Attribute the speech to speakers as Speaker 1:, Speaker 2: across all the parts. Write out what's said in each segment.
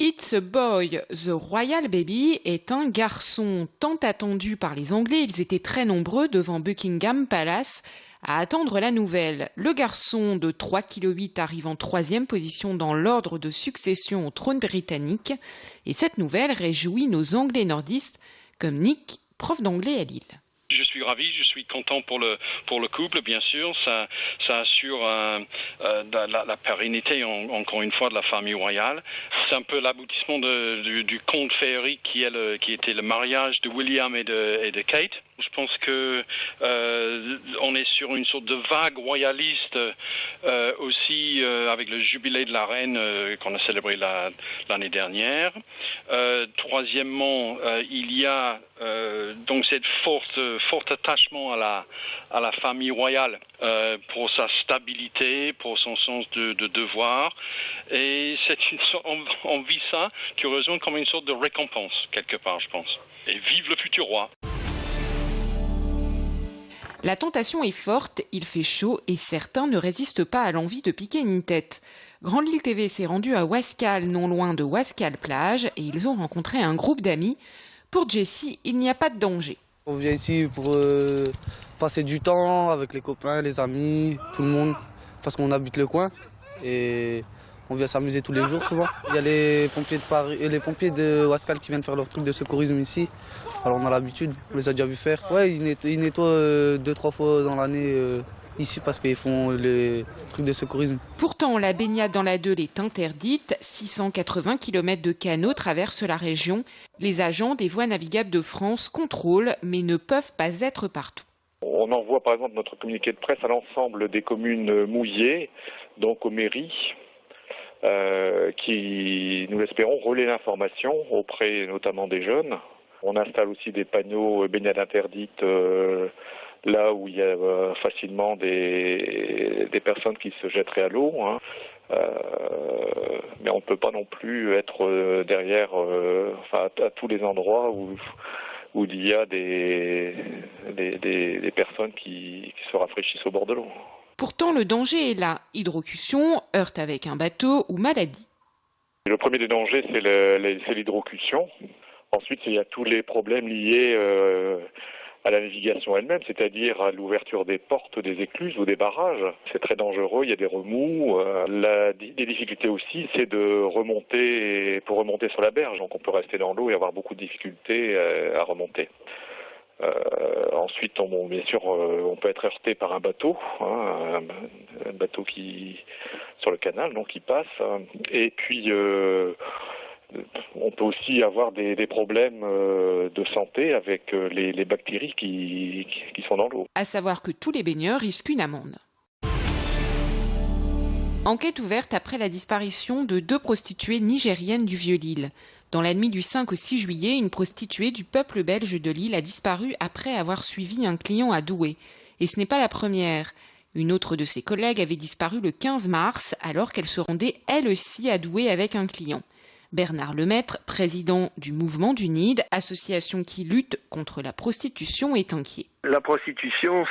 Speaker 1: It's a Boy, The Royal Baby est un garçon tant attendu par les Anglais. Ils étaient très nombreux devant Buckingham Palace à attendre la nouvelle. Le garçon de 3,8 kg arrive en 3e position dans l'ordre de succession au trône britannique. Et cette nouvelle réjouit nos Anglais nordistes comme Nick, prof d'anglais à Lille.
Speaker 2: Je suis ravi, je suis content pour le couple, bien sûr. Ça assure la pérennité, encore une fois, de la famille royale. C'est un peu l'aboutissement du conte féerique qui était le mariage de William et de Kate. Je pense que on est sur une sorte de vague royaliste aussi avec le jubilé de la reine qu'on a célébré l'année dernière. Troisièmement, il y a donc cette fort attachement à la famille royale pour sa stabilité, pour son sens de devoir, et on vit ça curieusement comme une sorte de récompense quelque part, je pense. Et vive le futur roi.
Speaker 1: La tentation est forte, il fait chaud et certains ne résistent pas à l'envie de piquer une tête. Grande Lille TV s'est rendu à Wascal, non loin de Wascal plage, et ils ont rencontré un groupe d'amis. Pour Jessie, il n'y a pas de danger.
Speaker 3: On vient ici pour passer du temps avec les copains, les amis, tout le monde, parce qu'on habite le coin et on vient s'amuser tous les jours souvent. Il y a les pompiers de Paris et les pompiers de Wascal qui viennent faire leur truc de secourisme ici. Alors on a l'habitude, on les a déjà vus faire. Ouais, ils nettoient 2-3 fois dans l'année ici parce qu'ils font les trucs de secourisme.
Speaker 1: Pourtant, la baignade dans la Deule est interdite. 680 km de canaux traversent la région. Les agents des voies navigables de France contrôlent, mais ne peuvent pas être partout.
Speaker 4: On envoie par exemple notre communiqué de presse à l'ensemble des communes mouillées, donc aux mairies, qui, nous l'espérons, relaient l'information auprès notamment des jeunes. On installe aussi des panneaux baignade interdite là où il y a facilement des personnes qui se jetteraient à l'eau. Mais on ne peut pas non plus être derrière à tous les endroits où il y a des personnes qui se rafraîchissent au bord de l'eau.
Speaker 1: Pourtant, le danger est là. Hydrocution, heurte avec un bateau ou maladie.
Speaker 4: Le premier des dangers, c'est l'hydrocution. Ensuite, il y a tous les problèmes liés à la navigation elle-même, c'est-à-dire à l'ouverture des portes, des écluses ou des barrages. C'est très dangereux, il y a des remous. Les difficultés aussi, c'est de remonter, pour remonter sur la berge. Donc on peut rester dans l'eau et avoir beaucoup de difficultés à remonter. Ensuite, bien sûr, on peut être heurté par un bateau, un bateau sur le canal, donc qui passe. Et puis on peut aussi avoir des problèmes de santé avec les bactéries qui sont dans l'eau.
Speaker 1: À savoir que tous les baigneurs risquent une amende. Enquête ouverte après la disparition de 2 prostituées nigériennes du Vieux-Lille. Dans la nuit du 5 au 6 juillet, une prostituée du peuple belge de Lille a disparu après avoir suivi un client à Douai. Et ce n'est pas la première. Une autre de ses collègues avait disparu le 15 mars alors qu'elle se rendait elle aussi à Douai avec un client. Bernard Lemaître, président du Mouvement du Nid, association qui lutte contre la prostitution, est inquiet.
Speaker 5: La prostitution,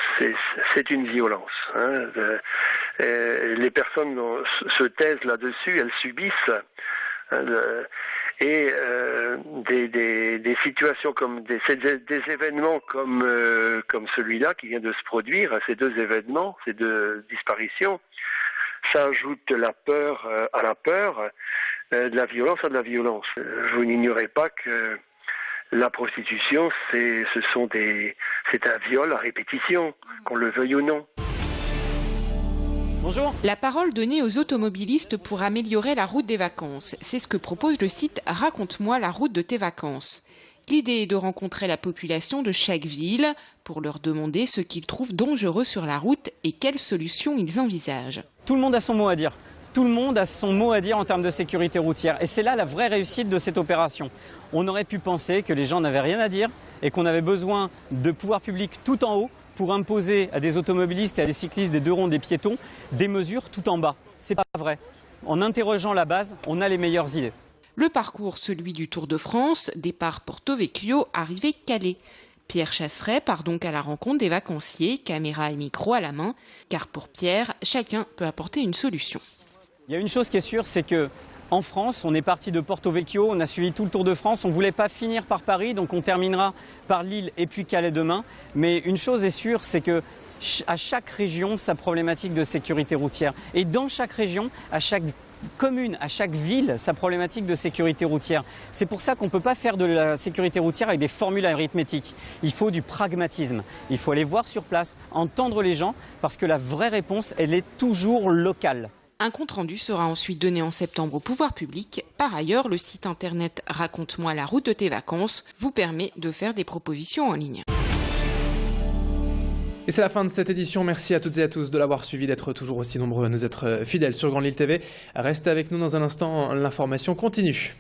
Speaker 5: c'est une violence. Les personnes se taisent là-dessus, elles subissent. Et des situations comme des événements comme celui-là qui vient de se produire, ces 2 événements, ces 2 disparitions, ça ajoute de la peur à la peur. De la violence à de la violence. Vous n'ignorez pas que la prostitution, c'est un viol à répétition, qu'on le veuille ou non.
Speaker 1: Bonjour. La parole donnée aux automobilistes pour améliorer la route des vacances. C'est ce que propose le site Raconte-moi la route de tes vacances. L'idée est de rencontrer la population de chaque ville pour leur demander ce qu'ils trouvent dangereux sur la route et quelles solutions ils envisagent.
Speaker 6: Tout le monde a son mot à dire. Tout le monde a son mot à dire en termes de sécurité routière. Et c'est là la vraie réussite de cette opération. On aurait pu penser que les gens n'avaient rien à dire et qu'on avait besoin de pouvoirs publics tout en haut pour imposer à des automobilistes et à des cyclistes, des 2 ronds, des piétons, des mesures tout en bas. C'est pas vrai. En interrogeant la base, on a les meilleures idées.
Speaker 1: Le parcours, celui du Tour de France, départ Porto Vecchio, arrivée Calais. Pierre Chasseret part donc à la rencontre des vacanciers, caméra et micro à la main, car pour Pierre, chacun peut apporter une solution.
Speaker 6: Il y a une chose qui est sûre, c'est que En France, on est parti de Porto Vecchio, on a suivi tout le Tour de France, on ne voulait pas finir par Paris, donc on terminera par Lille et puis Calais demain. Mais une chose est sûre, c'est que à chaque région, sa problématique de sécurité routière. Et dans chaque région, à chaque commune, à chaque ville, sa problématique de sécurité routière. C'est pour ça qu'on ne peut pas faire de la sécurité routière avec des formules arithmétiques. Il faut du pragmatisme. Il faut aller voir sur place, entendre les gens, parce que la vraie réponse, elle est toujours locale.
Speaker 1: Un compte-rendu sera ensuite donné en septembre au pouvoir public. Par ailleurs, le site internet Raconte-moi la route de tes vacances vous permet de faire des propositions en ligne.
Speaker 7: Et c'est la fin de cette édition. Merci à toutes et à tous de l'avoir suivi, d'être toujours aussi nombreux à nous être fidèles sur Grande Lille TV. Restez avec nous dans un instant, l'information continue.